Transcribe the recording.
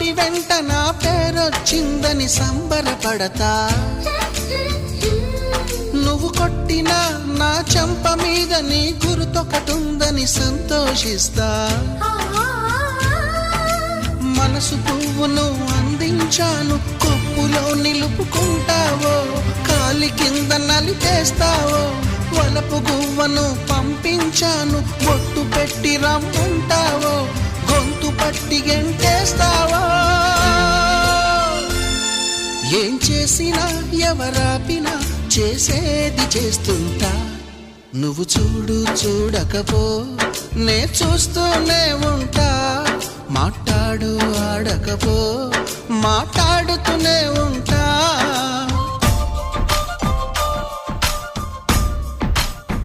నోటి వెంట నా పేరొచ్చిందని సంబరపడతా, నువ్వు కొట్టిన నా చెంప మీద నీ గురుతొకటుందని సంతోషిస్తా. మనసు పువ్వును అందించాను, కొప్పులో నిలుపుకుంటావో, కాలి కింద నలిపేస్తావో. వలపు గువ్వను పంపించాను, బొట్టు పెట్టి రమ్మంటావో, గొంతు పట్టి గెంటేస్తావో. ఏం చేసినా ఎవరాపినా చేసేది చేస్తుంటా. నువ్వు చూడు చూడకపో నే చూస్తూనే ఉంటా. మాట్లాడు ఆడకపో మాట్లాడుతూనే ఉంటా.